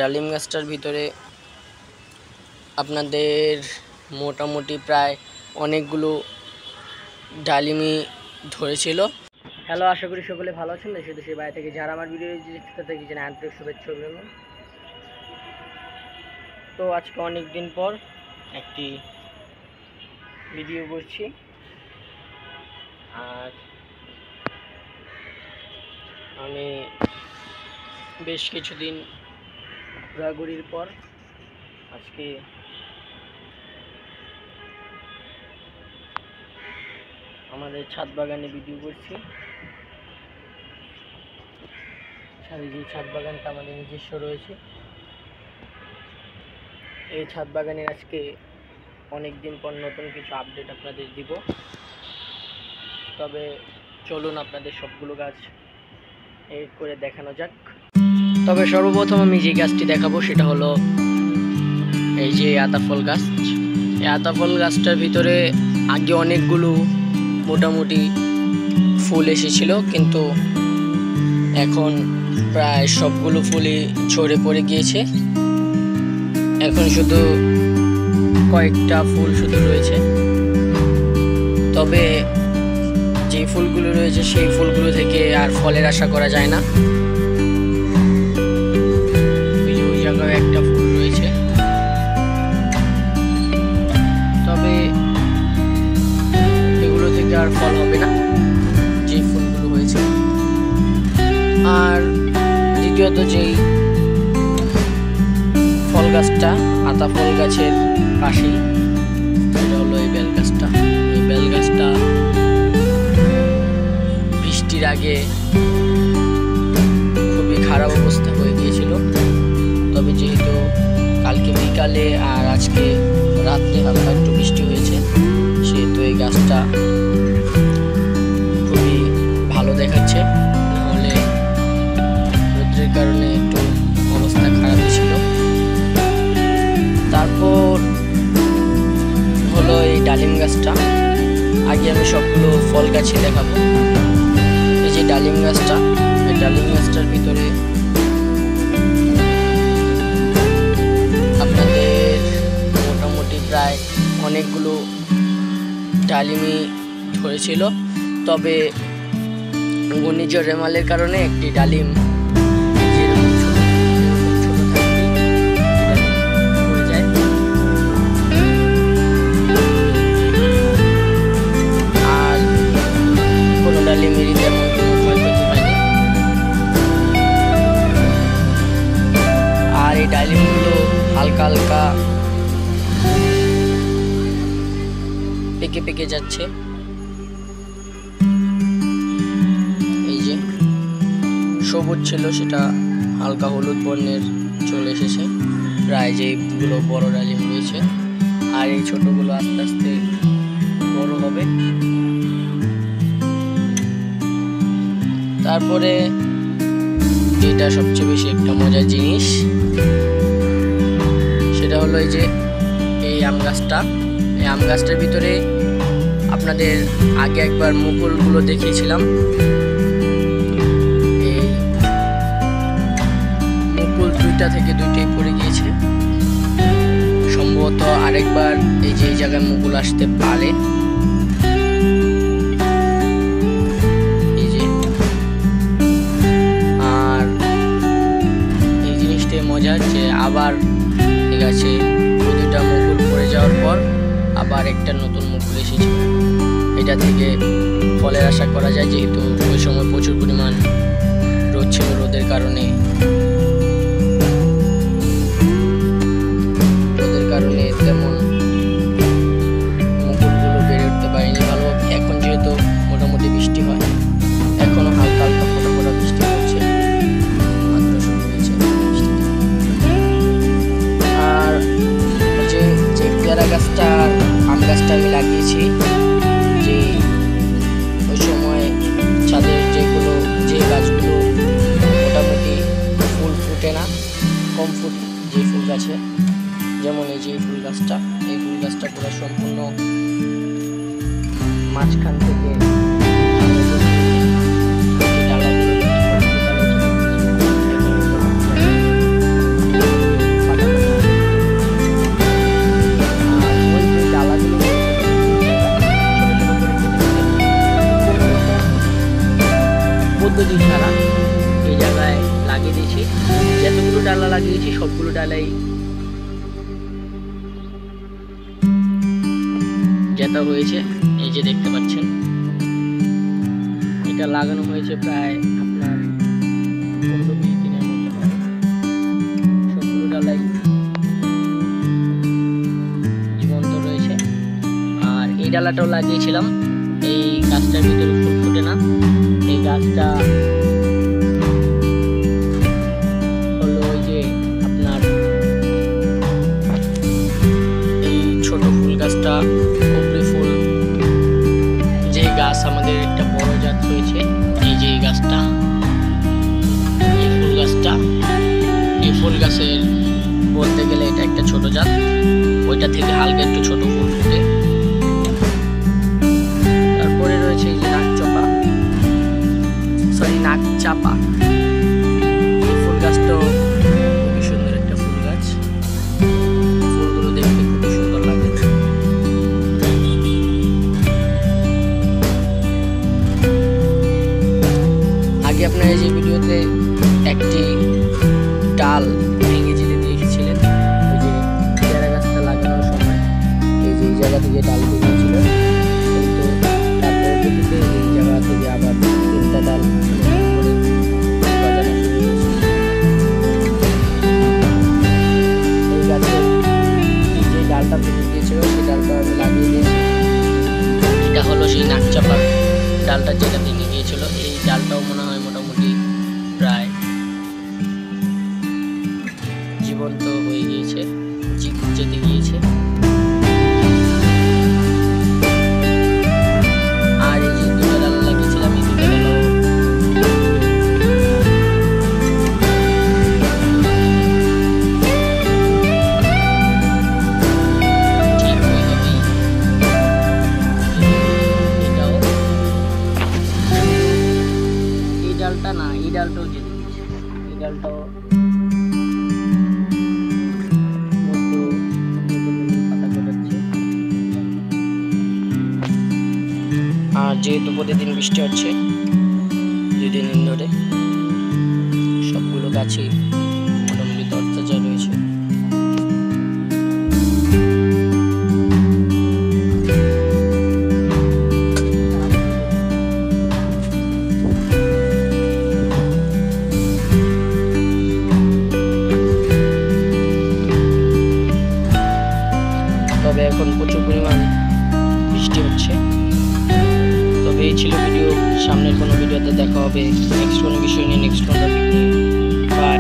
ডালিম গাছটার ভিতরে আপনাদের মোটামুটি প্রায় অনেকগুলো ডালিমই ধরেছিল। হ্যালো, আশা করি সকলে ভালো আছেন। দেশে দেশের বাইরে থেকে যারা আমার ভিডিও দেখতে থাকি যেন আন্তরিক শুভেচ্ছা অভিনন্দন। তো আজকে অনেক দিন পর একটি ভিডিও করছি, আর আমি বেশ কিছুদিন ঘোরাঘুরির পর আজকে আমাদের ছাদ বাগানে ভিডিও করছি। যে ছাদ বাগানটা আমাদের নিজস্ব রয়েছে, এই ছাদ বাগানের আজকে অনেক দিন পর নতুন কিছু আপডেট আপনাদের দিব। তবে চলুন আপনাদের সবগুলো গাছ এক করে দেখানো যাক। তবে সর্বপ্রথম আমি যে গাছটি দেখাবো সেটা হলো এই যে আতাফল গাছ। এই আতাফল গাছটার ভিতরে আগে অনেকগুলো মোটামুটি ফুল এসেছিল, কিন্তু এখন প্রায় সবগুলো ফুলই ঝরে পড়ে গিয়েছে। এখন শুধু কয়েকটা ফুল শুধু রয়েছে। তবে যে ফুলগুলো রয়েছে সেই ফুলগুলো থেকে আর ফলের আশা করা যায় না। ওই জায়গায় একটা ফুল রয়েছে, তবে এগুলো থেকে আর ফল হবে না যে ফুলগুলো হয়েছে। আর দ্বিতীয়ত যেই ফল গাছটা আতা ফল গাছের পাশেই, এটা হলো এই বেল গাছটা। এই বেল গাছটা বৃষ্টির আগে খুবই খারাপ অবস্থা হয়ে গিয়েছিল। তবে যেহেতু কালকে বিকালে আর আজকে রাত্রে হালকা একটু বৃষ্টি হয়েছে, সেহেতু এই গাছটা খুবই ভালো দেখাচ্ছে। নাহলে রোদ্রের কারণে একটু অবস্থা খারাপ ছিল। তারপর হলো এই ডালিম গাছটা। আগে আমি সবগুলো ফল গাছই দেখাবো। এই যে ডালিম গাছটা, এই ডালিম গাছটার ভিতরে আপনাদের মোটামুটি প্রায় অনেকগুলো ডালিমই ধরেছিল। তবে ঘূর্ণিঝড় রেমালের কারণে একটি ডালিম ডালিমগুলো হালকা হালকা পেকে পেকে যাচ্ছে। এই যে সবুজ ছিল সেটা হালকা হলুদ বর্ণের চলে এসেছে প্রায় যেগুলো বড় ডালিম রয়েছে। আর এই ছোটগুলো আস্তে আস্তে বড় হবে। তারপরে যেটা সবচেয়ে বেশি একটা মজার জিনিস সেটা হলো এই যে এই আম গাছটা। এই আম গাছটার ভিতরে আপনাদের আগে একবার মুকুলগুলো দেখিয়েছিলাম। এই মুকুল দুইটা থেকে দুইটাই পড়ে গিয়েছে। সম্ভবত আরেকবার এই যে এই জায়গায় মুকুল আসতে পারে। মজার যে আবার ঠিক আছে, দুইটা মুকুল পড়ে যাওয়ার পর আবার একটা নতুন মুকুল এসেছে। এটা থেকে ফলের আশা করা যায়, যেহেতু ওই সময় প্রচুর পরিমাণ রোদ ছিল। রোদের কারণে তেমন মুকুলগুলো বেড়ে উঠতে পারেনি ভালোভাবে। এখন যেহেতু মোটামুটি বৃষ্টি হয়, এখনো হালকা হালকা ফোটা ফোটা বৃষ্টি হচ্ছে। পেয়ারা গাছটা আম গাছটা আমি লাগিয়েছি যে ওই সময় ছাদের যে গাছগুলো মোটামুটি ফুল ফুটে না, কম ফুটে যে ফুল গাছে, যেমন এই যে ফুল গাছটা। এই ফুল গাছটা পুরো সম্পূর্ণ মাঝখান থেকে ডালাগুলো লাগিয়েছি সবগুলো ডালাই জেতা হয়েছে। এই যে দেখতে পাচ্ছেন, এটা লাগানো হয়েছে প্রায় আপনার 15-20 দিনের মতো। সবগুলো ডালাই জীবন্ত রয়েছে। আর এই ডালাটাও লাগিয়েছিলাম, এই গাছটার ভিতরে ফুল ফুটে না। এই গাছটা হলো ওই যে আপনার এই ছোট ফুল গাছটা, কুপড়ি ফুল যে গাছ আমাদের একটা বড় জাত রয়েছে। এই যে এই গাছটা, এই ফুল গাছটা, এই ফুল গাছের বলতে গেলে এটা একটা ছোট জাত, ওইটা থেকে হালকা একটু ছোট ফুল ফুটে। তারপরে রয়েছে এই যে নাকচাপা, এই ফুল গাছটাও খুবই সুন্দর একটা ফুল গাছ। ফুলগুলো দেখতে খুবই সুন্দর লাগে। আগে আপনারা যে ভিডিওতে একটি ডাল ভেঙে যেতে দেখেছিলেন, ওই যে পেয়ারা গাছটা লাগানোর সময় এই যে জায়গা থেকে ডাল ভেঙেছিল, কিন্তু তারপরে এই জায়গা থেকে আবার 3টা ডাল ডালটা ভেঙে গিয়েছিল, সেই ডালটা আমি লাগিয়ে দিয়েছি। এটা হলো সেই নাকচাপার ডালটা যেটা ভেঙে গিয়েছিল। এই ডালটাও মনে হয় মোটামুটি প্রায় জীবন্ত হয়ে গিয়েছে, যেতে গিয়েছে। আর এই যে 2টা ডাল লাগিয়েছিলাম, এই 2টা ডালও এই ডালটাও যেতে দিয়েছে। এই ডালটাও পাতা গজাচ্ছে। আর যেহেতু প্রতিদিন বৃষ্টি হচ্ছে 2 দিন ধরে, সবগুলো গাছই মোটামুটি তরতাজা রয়েছে। তবে এখন প্রচুর পরিমাণ বৃষ্টি হচ্ছে। তবে এই ছিল ভিডিও, সামনের কোনো ভিডিওতে দেখা হবে নেক্সট কোনো বিষয় নিয়ে, নেক্সট কোনো টপিক নিয়ে। বাই।